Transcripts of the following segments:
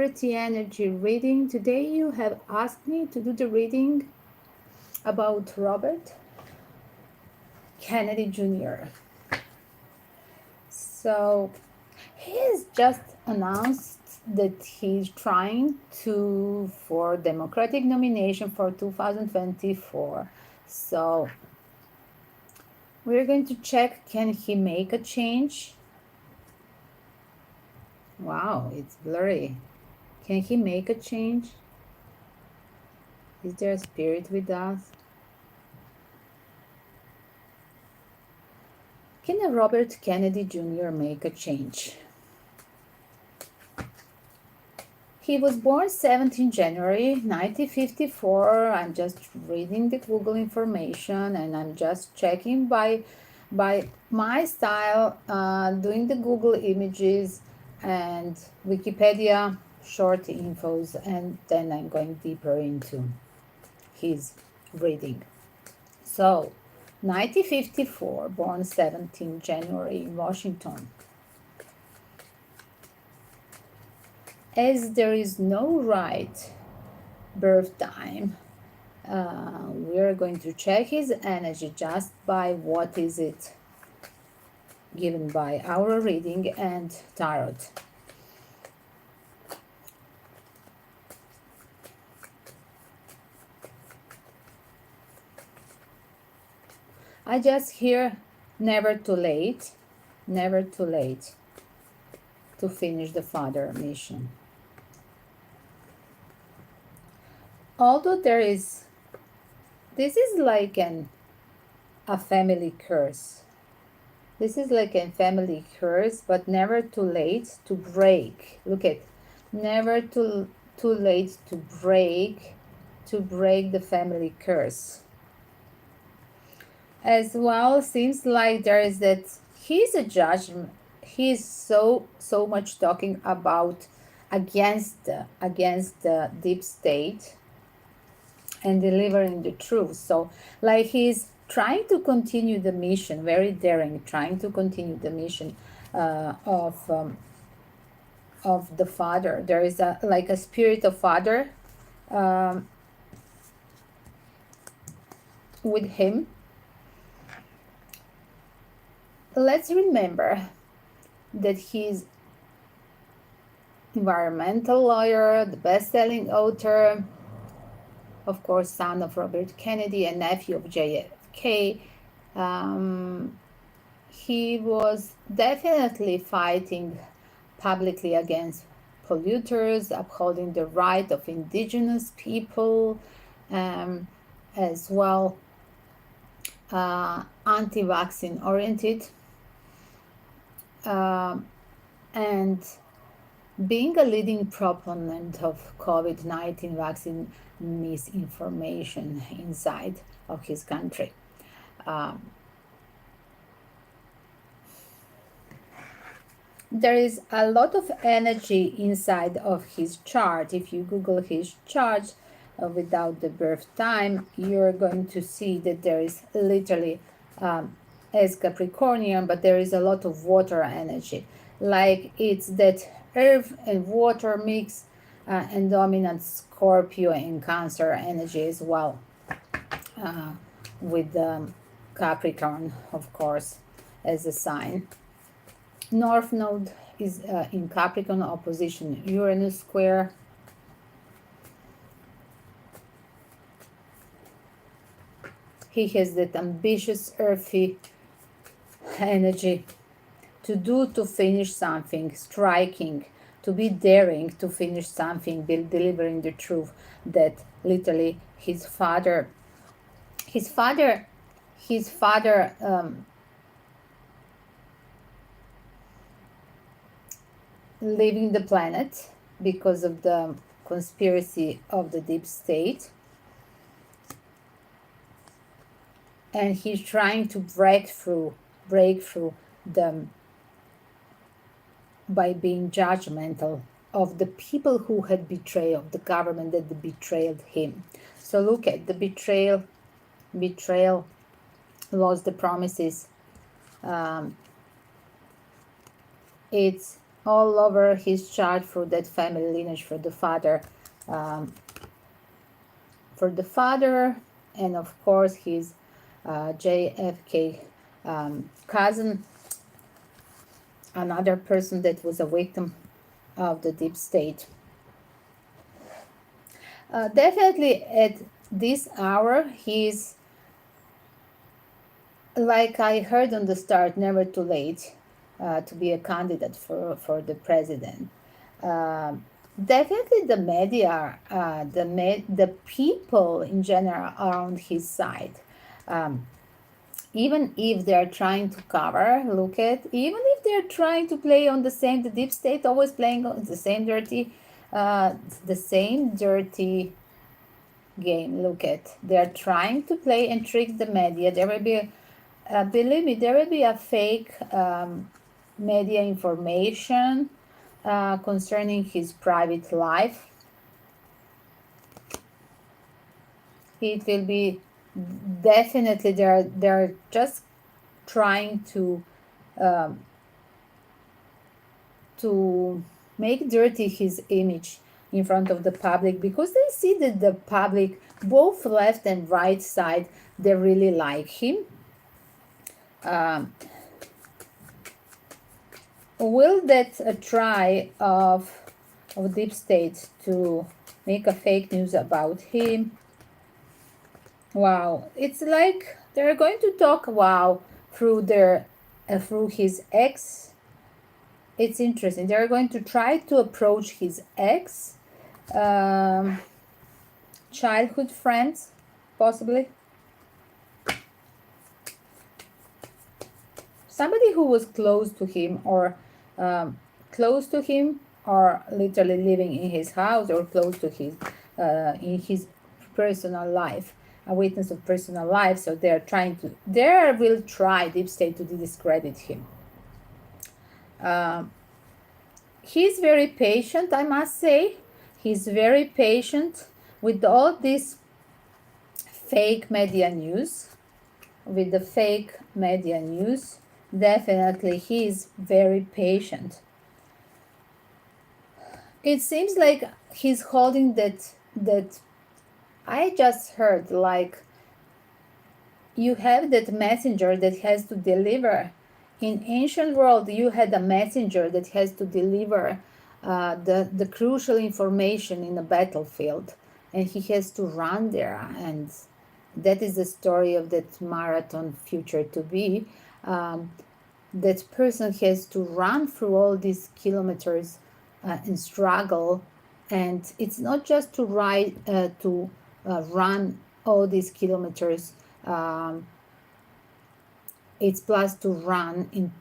celebrity energy reading. Today you have asked me to do the reading about Robert Kennedy Jr. So he's just announced that he's trying to for Democratic nomination for 2024. So we're going to check, can he make a change? Wow, it's blurry. Can he make a change? Is there a spirit with us? Can a Robert Kennedy Jr. make a change? He was born 17 January 1954. I'm just reading the Google information and I'm just checking by my style, doing the Google images and Wikipedia short infos, and then I'm going deeper into his reading. So 1954, born 17 January in Washington. As there is no right birth time, we're going to check his energy just by what is it given by our reading and tarot. I just hear never too late to finish the father mission. Although this is like a family curse. This is like a family curse, but never too late to break. Look at, never too late to break the family curse. As well, seems like there is that he's a judgment. He's so much talking about against the deep state and delivering the truth. So like he's trying to continue the mission, very daring, trying to continue the mission of the father. There is a spirit of father with him. Let's remember that he's environmental lawyer, the best-selling author, of course, son of Robert Kennedy and nephew of JFK. He was definitely fighting publicly against polluters, upholding the right of indigenous people, as well anti-vaccine oriented, and being a leading proponent of COVID-19 vaccine misinformation inside of his country. There is a lot of energy inside of his chart. If you Google his chart without the birth time, you're going to see that there is literally as Capricornian, but there is a lot of water energy. Like it's that earth and water mix, and dominant Scorpio and Cancer energy as well, with Capricorn, of course, as a sign. North Node is in Capricorn, opposition Uranus square. He has that ambitious, earthy energy to finish something, striking, to be daring to finish something, delivering the truth that literally his father leaving the planet because of the conspiracy of the deep state, and he's trying to break through the by being judgmental of the people who had betrayed, of the government that betrayed him. So look at the betrayal, lost the promises. It's all over his chart for that family lineage, for the father, um, and of course his JFK cousin, another person that was a victim of the deep state. Definitely at this hour, he's, like I heard on the start, never too late to be a candidate for the president. Uh, Definitely the media, the people in general are on his side. Um, Even if they're trying to cover, look at, even if they're trying to play on the deep state, always playing on uh, the same dirty game. Look at, they're trying to play and trick the media. There will be, believe me, there will be a fake media information concerning his private life. It will be definitely, they're just trying um, to make dirty his image in front of the public, because they see that the public, both left and right side, they really like him. Um, will that try of deep state to make a fake news about him? Wow, it's like they're going to talk, wow, through his ex. It's interesting. They're going to try to approach his ex, um, childhood friends, possibly. Somebody who was close to him, or close to him, or literally living in his house, or close to his in his personal life, a witness of personal life. So they will try deep state to discredit him. He's very patient, I must say. He's very patient with all this fake media news. With the fake media news, definitely he is very patient. It seems like he's holding that I just heard, like, you have that messenger that has to deliver. In ancient world, you had a messenger that has to deliver the crucial information in a battlefield, and he has to run there. And that is the story of that marathon future to be. That person has to run through all these kilometers and struggle, and it's not just to run all these kilometers. um, it's plus to run in,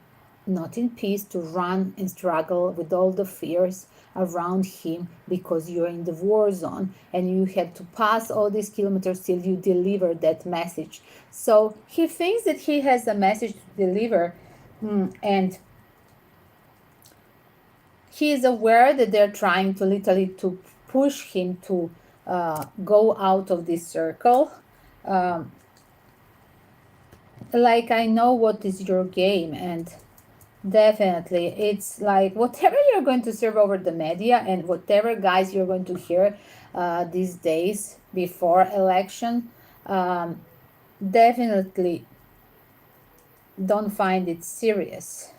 not in peace, to run and struggle with all the fears around him, because you're in the war zone and you have to pass all these kilometers till you deliver that message. So he thinks that he has a message to deliver, and he is aware that they're trying to literally to push him to go out of this circle. Like, I know what is your game, and definitely it's like whatever you're going to serve over the media, and whatever guys you're going to hear these days before election, definitely don't find it serious,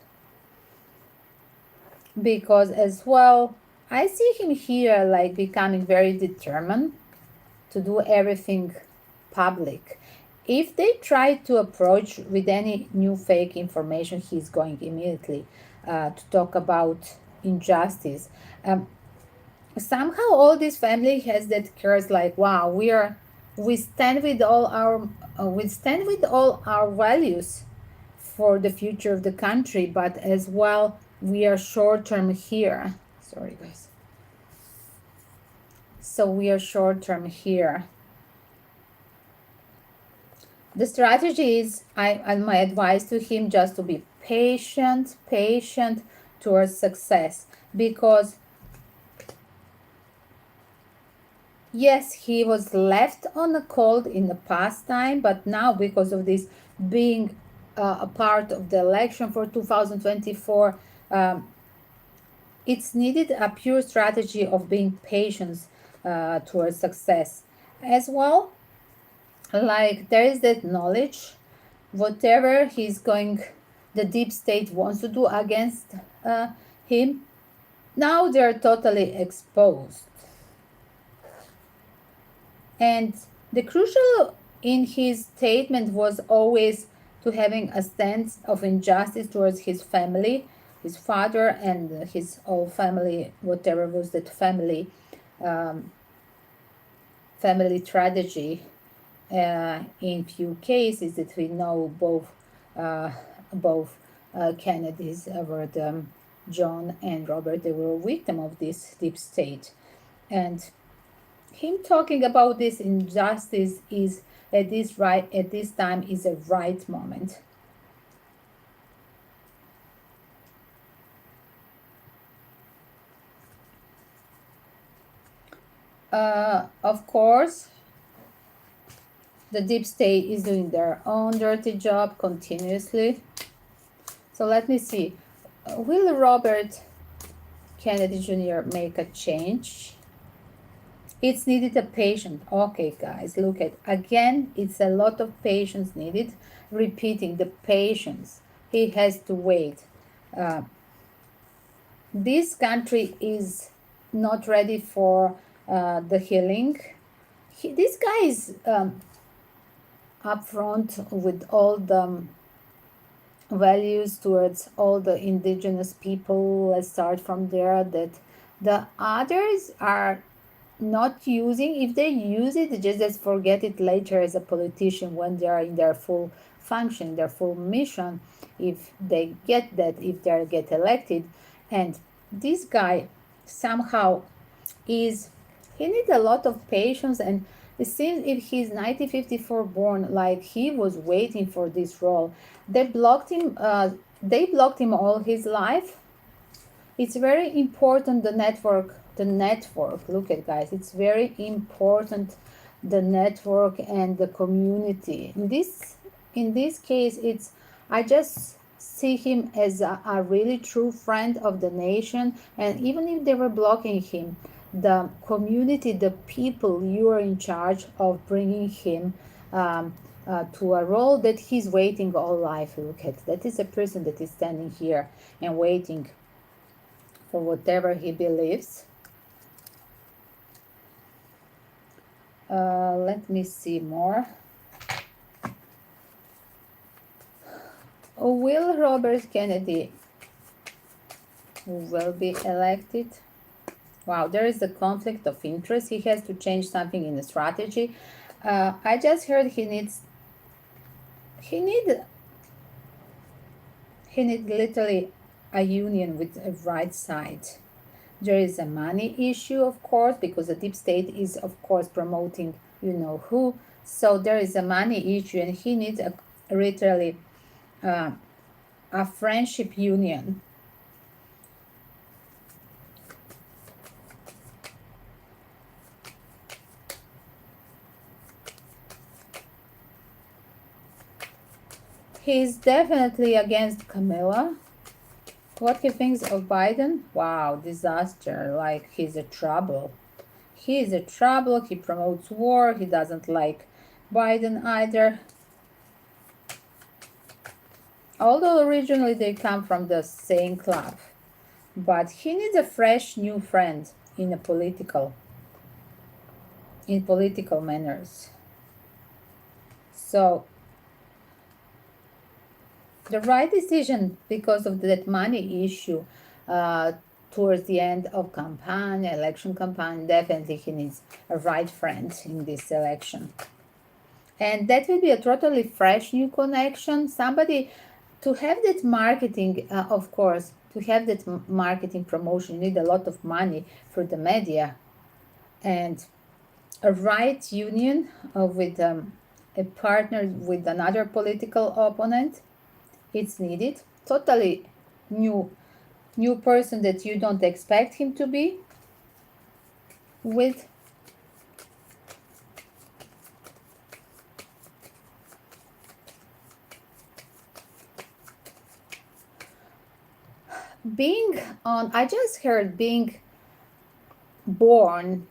because as well I see him here like becoming very determined to do everything public. If they try to approach with any new fake information, he's going immediately to talk about injustice. Somehow all this family has that curse, like, wow, we stand with all our values for the future of the country, but as well we are short term here. Sorry guys. So we are short term here. The strategy is, and my advice to him, just to be patient towards success, because yes, he was left on the cold in the past time, but now, because of this being a part of the election for 2024, It's needed a pure strategy of being patient towards success. As well, like there is that knowledge, whatever he's going, the deep state wants to do against him, now they're totally exposed. And the crucial in his statement was always to having a stance of injustice towards his family, his father and his whole family, whatever was that um, family tragedy. In few cases that we know, uh, both Kennedys were John and Robert. They were a victim of this deep state, and him talking about this injustice is at this time is a right moment. Of course, the deep state is doing their own dirty job continuously. So let me see. Will Robert Kennedy Jr. make a change? It's needed a patient. Okay, guys, look at again. It's a lot of patience needed. Repeating the patience. He has to wait. Uh, this country is not ready for the healing. This guy is upfront with all the values towards all the indigenous people. Let's start from there. That the others are not using. If they use it, just forget it later as a politician when they are in their full function, their full mission. If they get that, if they get elected, and this guy somehow is, he needs a lot of patience, and it seems if he's 1954 born, like he was waiting for this role. They blocked him. They blocked him all his life. It's very important, the network. The network, look at, guys, it's very important, the network and the community. In this case, it's, I just see him as a really true friend of the nation. And even if they were blocking him, the community, the people, you are in charge of bringing him to a role that he's waiting all life. Look at that, is a person that is standing here and waiting for whatever he believes. Let me see more. Will Robert Kennedy will be elected? Wow, there is a conflict of interest. He has to change something in the strategy. I just heard he need literally a union with a right side. There is a money issue, of course, because the deep state is, of course, promoting you know who. So there is a money issue, and he needs literally a friendship union. He's definitely against Camilla. What he thinks of Biden? Wow, disaster. Like, he's a trouble. He is a trouble. He promotes war. He doesn't like Biden either. Although originally they come from the same club. But he needs a fresh new friend in political manners. So the right decision, because of that money issue, uh, towards the end of election campaign, definitely he needs a right friend in this election. And that will be a totally fresh new connection. Somebody to have that marketing, of course, to have that marketing promotion, you need a lot of money for the media. And a right union with a partner with another political opponent, it's needed. Totally new person that you don't expect him to be with. being on, I just heard being born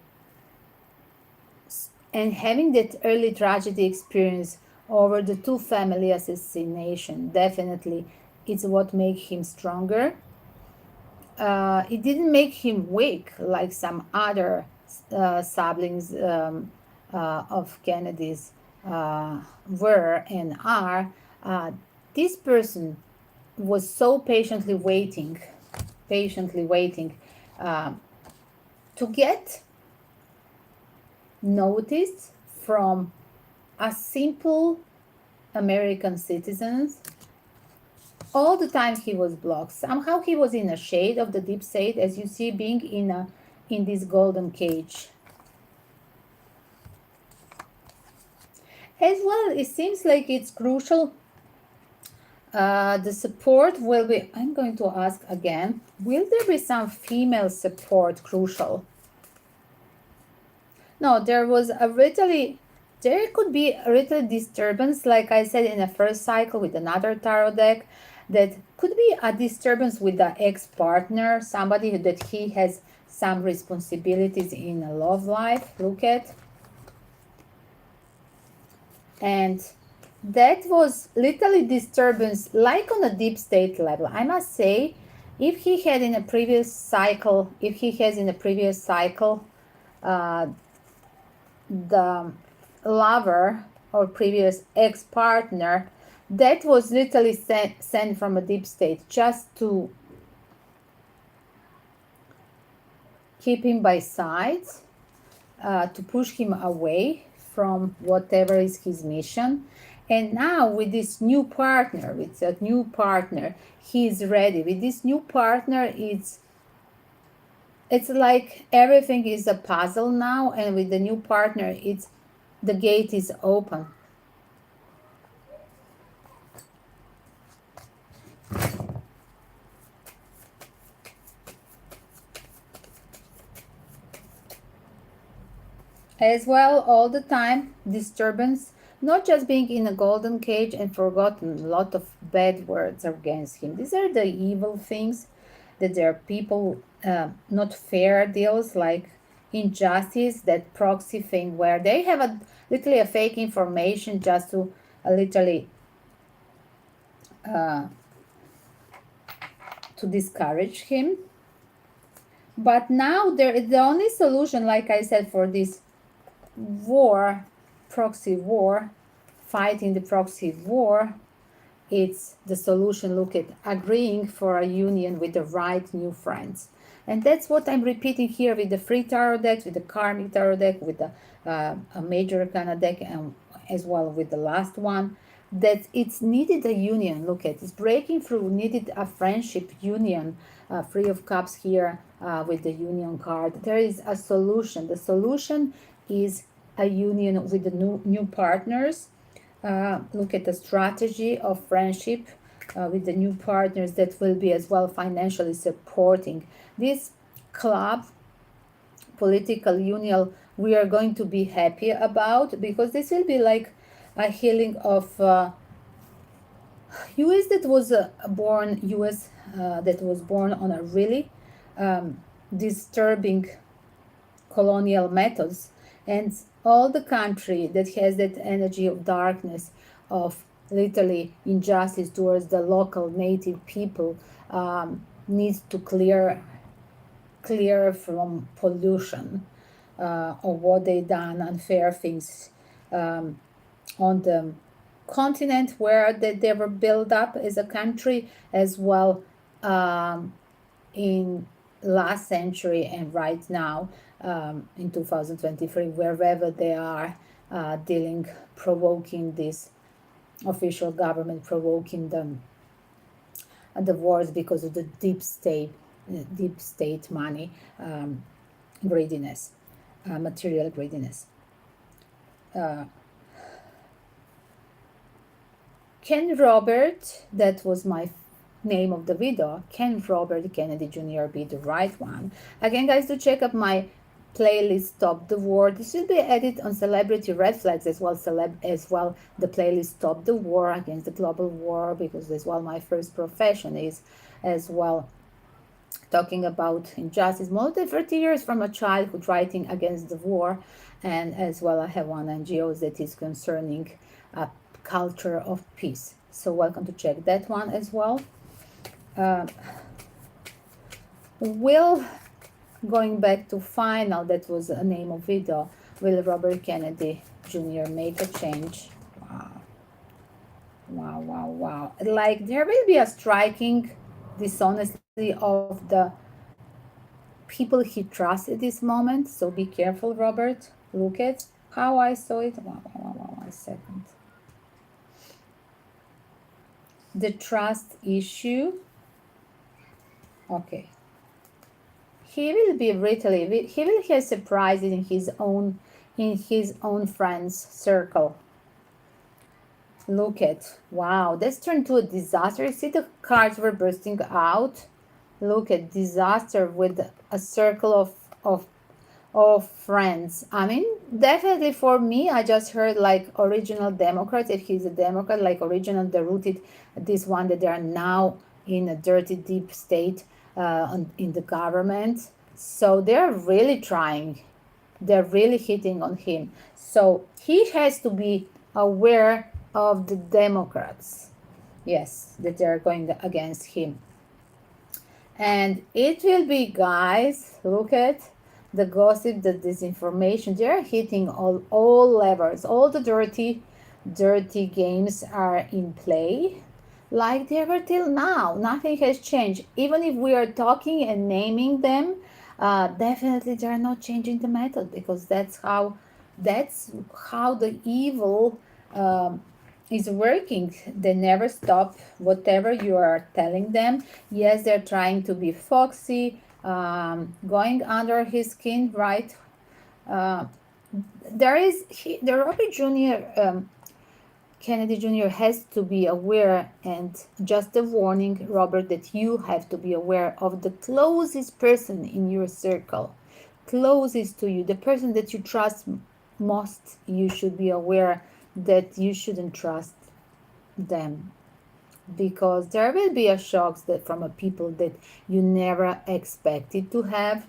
and having that early tragedy experience over the two family assassination definitely it's what make him stronger. It didn't make him weak like some other siblings of Kennedy's were and are. Uh, this person was so patiently waiting uh, to get noticed from a simple American citizens. All the time he was blocked. Somehow he was in a shade of the deep state, as you see, being in this golden cage. As well, it seems like it's crucial. The support will be, I'm going to ask again, will there be some female support crucial? No, there was a really, there could be a little disturbance, like I said in the first cycle with another tarot deck, that could be a disturbance with the ex-partner, somebody that he has some responsibilities in a love life. Look at. And that was literally disturbance, like on a deep state level. I must say, if he had in a previous cycle, if he has in a previous cycle, the lover or previous ex-partner, that was literally sent from a deep state just to keep him by sides, to push him away from whatever is his mission. And now with this new partner, he's ready. With this new partner, it's like everything is a puzzle now, and with the new partner, it's the gate is open. As well, all the time, disturbance, not just being in a golden cage and forgotten a lot of bad words against him. These are the evil things, that there are people, not fair deals like injustice, that proxy thing where they have literally a fake information just to literally to discourage him. But now the only solution, like I said, for this war, proxy war, fighting the proxy war, it's the solution, look at agreeing for a union with the right new friends. And that's what I'm repeating here with the free tarot deck, with the karmic tarot deck, with the a major arcana deck, and as well with the last one, that it's needed a union. Look at it's breaking through, needed a friendship union. Three of Cups here with the union card. There is a solution. The solution is a union with the new partners. Look at the strategy of friendship with the new partners that will be as well financially supporting this club political union. We are going to be happy about, because this will be like a healing of US that was born US that was born on a really disturbing colonial methods, and all the country that has that energy of darkness, of literally injustice towards the local native people, needs to clear from pollution of what they done, unfair things on the continent where they were built up as a country, as well in last century and right now in 2023, wherever they are dealing, provoking this official government, provoking them the wars because of the deep state money, greediness, material greediness. Ken Robert, that was my name of the video. Ken Robert Kennedy Jr. be the right one. Again, guys, to check out my playlist Stop the War. This will be added on Celebrity Red Flags as well, the playlist Stop the War, against the global war, because as well my first profession is as well talking about injustice. More than 30 years from a childhood writing against the war. And as well, I have one NGO that is concerning a culture of peace. So welcome to check that one as well. Will, going back to final, that was a name of video, will Robert Kennedy Jr. make a change? Wow. Wow, wow, wow. Like there will be a striking dishonesty of the people he trusts at this moment. So be careful, Robert. Look at how I saw it. Wow, wow, wow, wow, 1 second. The trust issue. Okay. He will be really, he will have surprises in his own friends circle. Look at, wow, that's turned to a disaster. See, the cards were bursting out. Look at disaster with a circle of friends. I mean, definitely for me, I just heard like original Democrats. If he's a Democrat, like original, the rooted, this one that they are now in a dirty deep state in the government. So they're really trying. They're really hitting on him. So he has to be aware of the Democrats. Yes, that they're going against him. And it will be, guys, look at the gossip, the disinformation. They're hitting all levels. All the dirty games are in play like they were till now. Nothing has changed. Even if we are talking and naming them, definitely they're not changing the method, because that's how the evil is working. They never stop whatever you are telling them. Yes, they're trying to be foxy, going under his skin, right? The Robert Jr. Kennedy Jr. has to be aware, and just a warning, Robert, that you have to be aware of the closest person in your circle, closest to you, the person that you trust most. You should be aware that you shouldn't trust them, because there will be a shocks that from a people that you never expected to have.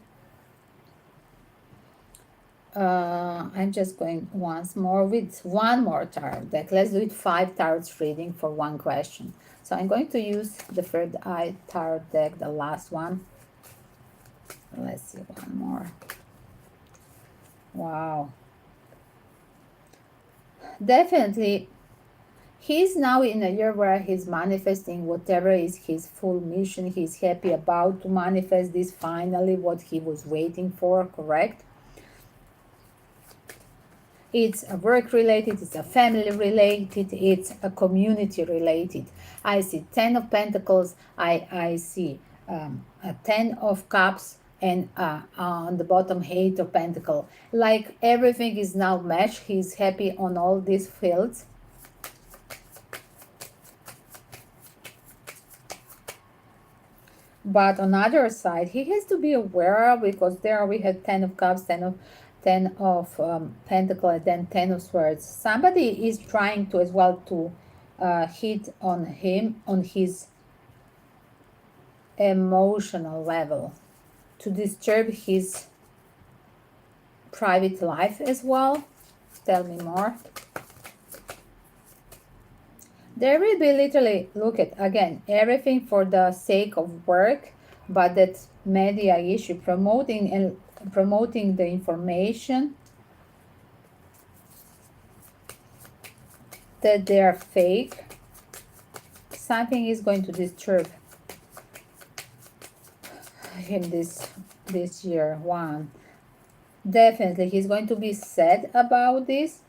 I'm just going once more with one more tarot deck. Let's do it 5 tarots reading for one question. So I'm going to use the third eye tarot deck, the last one. Let's see, one more. Wow. Definitely, he's now in a year where he's manifesting whatever is his full mission. He's happy about to manifest this finally, what he was waiting for, correct? It's a work related, it's a family related, it's a community related. I see 10 of Pentacles, I see a 10 of Cups, and on the bottom 8 of Pentacles. Like everything is now matched. He's happy on all these fields. But on the other side, he has to be aware of, because there we had 10 of Cups, 10 of Pentacle, and then 10 of Swords. Somebody is trying to as well to hit on him on his emotional level, to disturb his private life as well. Tell me more. There will be literally, look at, again, everything for the sake of work, but that media issue, promoting the information that they are fake. Something is going to disturb him this year. One, definitely he's going to be sad about this.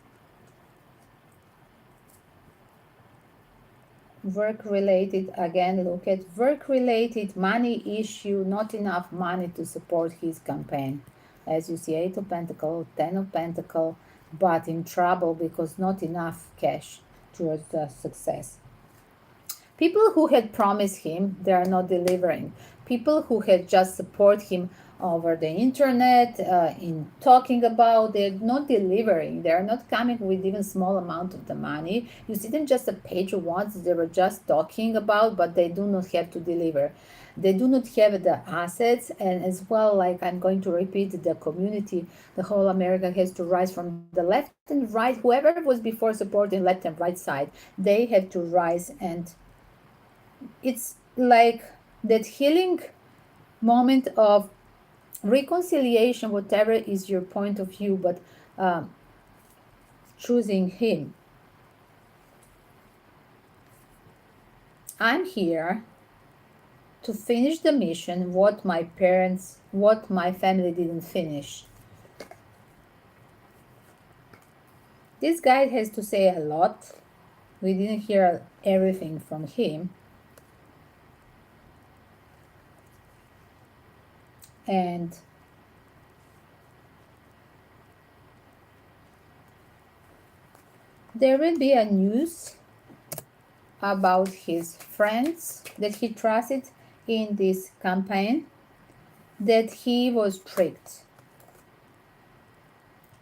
Work related, again, look at work related, money issue, not enough money to support his campaign. As you see, 8 of Pentacles, 10 of Pentacles, but in trouble because not enough cash towards the success. People who had promised him, they are not delivering. People who had just support him over the internet, in talking about, they're not delivering. They're not coming with even small amount of the money. You see them just a page once, they were just talking about, but they do not have to deliver. They do not have the assets, and as well, like I'm going to repeat, the community, the whole America has to rise from the left and right. Whoever was before supporting left and right side, they have to rise, and it's like that healing moment of reconciliation, whatever is your point of view, but choosing him. I'm here to finish the mission, what my family didn't finish. This guy has to say a lot. We didn't hear everything from him. And there will be a news about his friends that he trusted in this campaign, that he was tricked.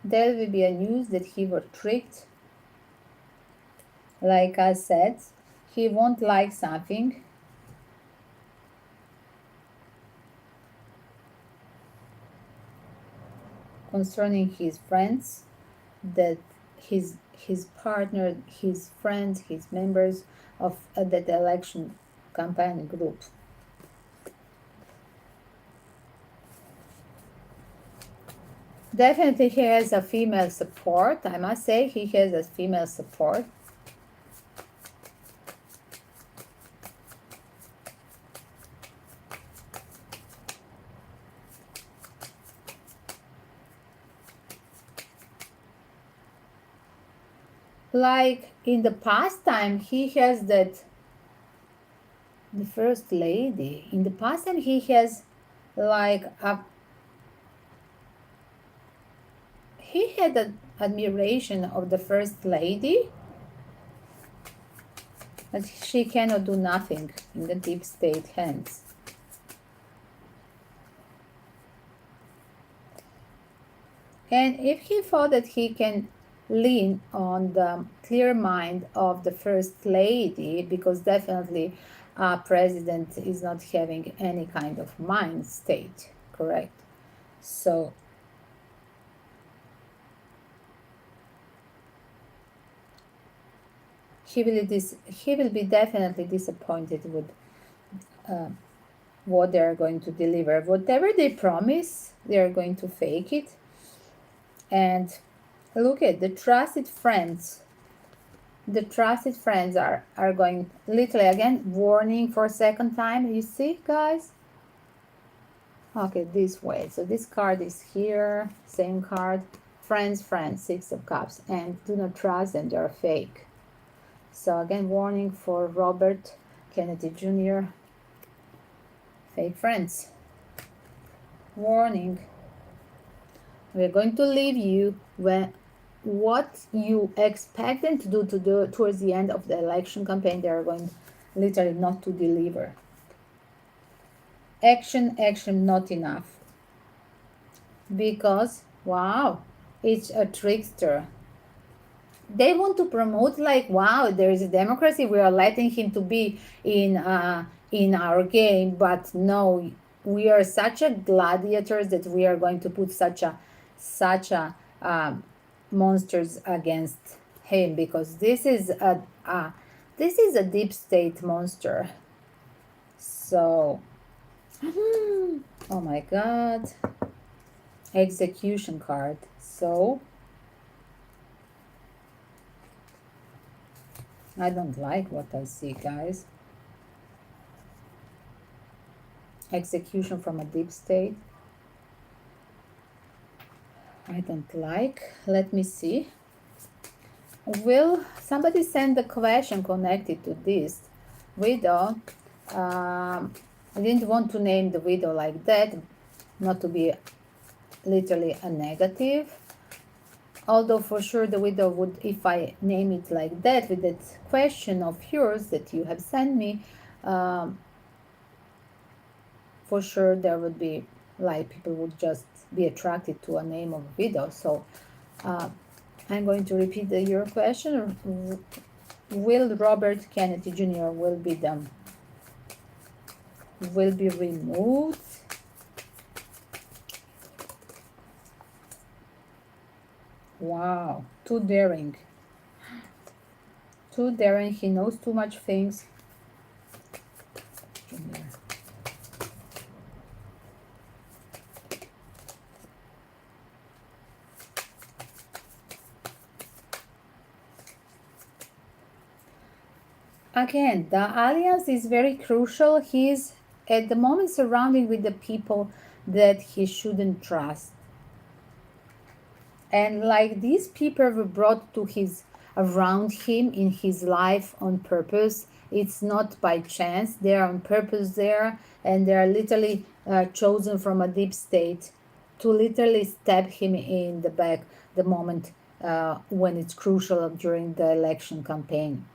There will be a news that he was tricked. Like I said, he won't like something. Concerning his friends, that his partner, his friends, his members of that election campaign group. Definitely he has a female support. I must say he has a female support. Like in the past time, he has that, the first lady. In the past time, he has like he had an admiration of the first lady, but she cannot do nothing in the deep state hands. And if he thought that he can lean on the clear mind of the first lady, because definitely a president is not having any kind of mind state, correct? So he will be definitely disappointed with what they are going to deliver. Whatever they promise, they are going to fake it. And look at the trusted friends. The trusted friends are going, literally again, warning for a second time. You see, guys? Okay, this way. So this card is here, same card. Friends, 6 of cups. And do not trust them, they're fake. So again, warning for Robert Kennedy Jr. Fake friends. Warning. We're going to leave you when what you expect them to do towards the end of the election campaign, they are going literally not to deliver. Action, not enough. Because, wow, it's a trickster. They want to promote like, wow, there is a democracy, we are letting him to be in our game, but no, we are such a gladiators that we are going to put such a monsters against him, because this is a deep state monster. So oh my god, execution card. So I don't like what I see, guys. Execution from a deep state. I don't like. Let me see. Will somebody send a question connected to this widow? I didn't want to name the widow like that, not to be literally a negative. Although for sure the widow would, if I name it like that, with that question of yours that you have sent me, for sure there would be, like, people would just be attracted to a name of widow. So I'm going to repeat your question. Will Robert Kennedy Jr. will be the will be removed. Wow, too daring. Too daring. He knows too much things. Again, the alliance is very crucial. He's at the moment surrounded with the people that he shouldn't trust. And like these people were brought to his around him in his life on purpose. It's not by chance. They are on purpose there, and they are literally chosen from a deep state to literally stab him in the back the moment when it's crucial during the election campaign.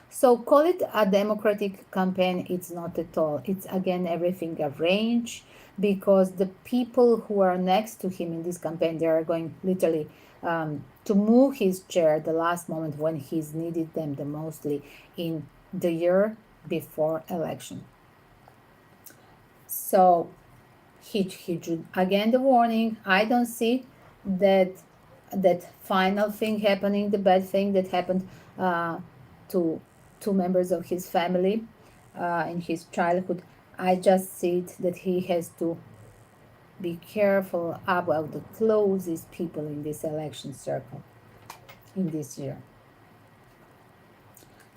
So call it a democratic campaign. It's not at all. It's again everything arranged because the people who are next to him in this campaign, they are going literally to move his chair the last moment when he's needed them the mostly in the year before election. So he should again the warning. I don't see that final thing happening, the bad thing that happened to two members of his family in his childhood. I just see it that he has to be careful about the closest people in this election circle in this year.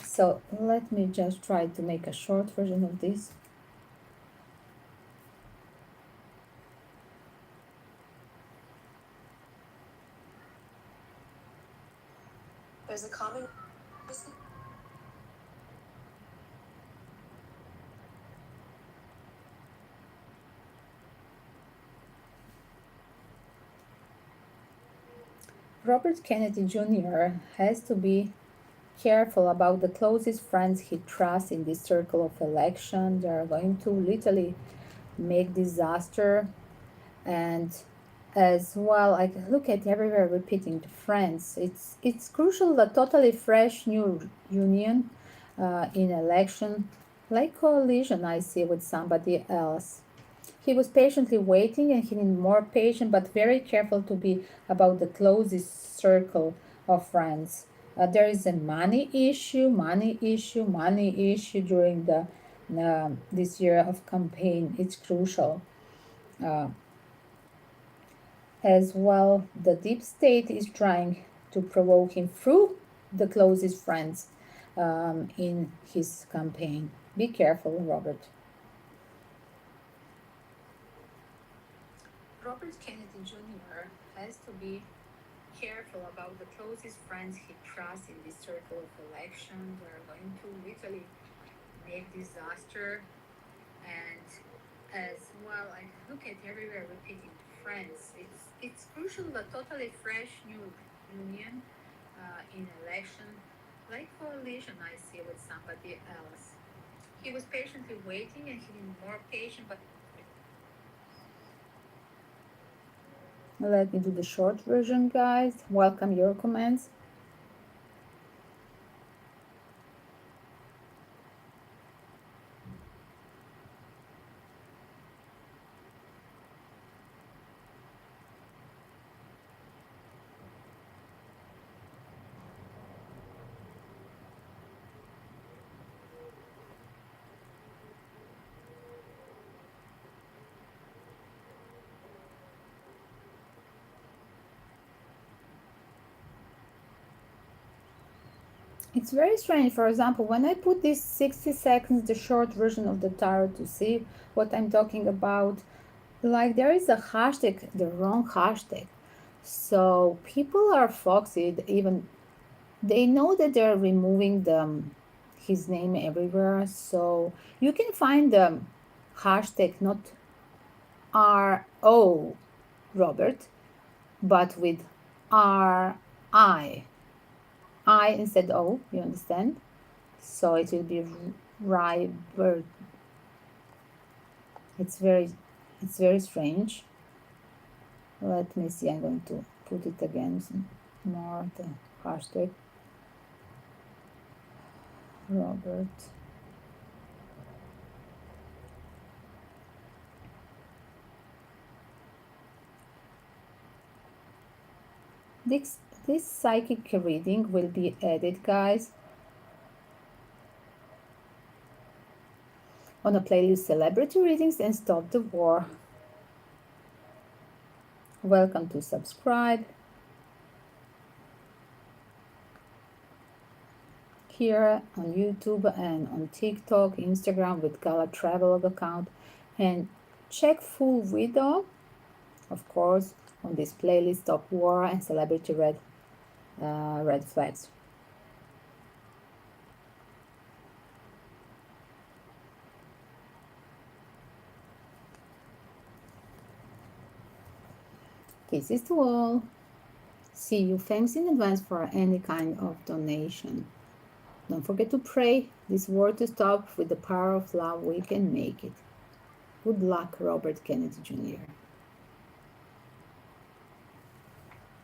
So let me just try to make a short version of this. There's a common Robert Kennedy Jr. has to be careful about the closest friends he trusts in this circle of election. They are going to literally make disaster. And as well, I look at everywhere repeating the friends. It's crucial that totally fresh new union in election, like coalition I see with somebody else. He was patiently waiting and he needed more patient but very careful to be about the closest circle of friends. There is a money issue during the this year of campaign. It's crucial. Uh, as well, the deep state is trying to provoke him through the closest friends in his campaign. Be careful, Robert. Robert Kennedy Jr. has to be careful about the closest friends he trusts in this circle of election. They're going to literally make disaster. And as well, I look at everywhere repeating friends. It's crucial that totally fresh new union in election, like coalition I see with somebody else. He was patiently waiting and he needed more patient, but let me do the short version, guys. Welcome your comments. It's very strange. For example, when I put this 60 seconds, the short version of the tarot to see what I'm talking about, like there is a hashtag, the wrong hashtag. So people are foxy, even they know that they're removing his name everywhere. So you can find the hashtag not RO Robert, but with RI. I instead O, you understand? So it will be Rybert. It's very strange. Let me see, I'm going to put it again more the hashtag Robert. This, this psychic reading will be added, guys, on a playlist Celebrity Readings and Stop the War. Welcome to subscribe here on YouTube and on TikTok, Instagram with Gala Travel account, and check full video, of course, on this playlist Stop War and Celebrity Red Flags. Kisses to all. See you. Thanks in advance for any kind of donation. Don't forget to pray this war to stop. With the power of love, we can make it. Good luck, Robert Kennedy Jr.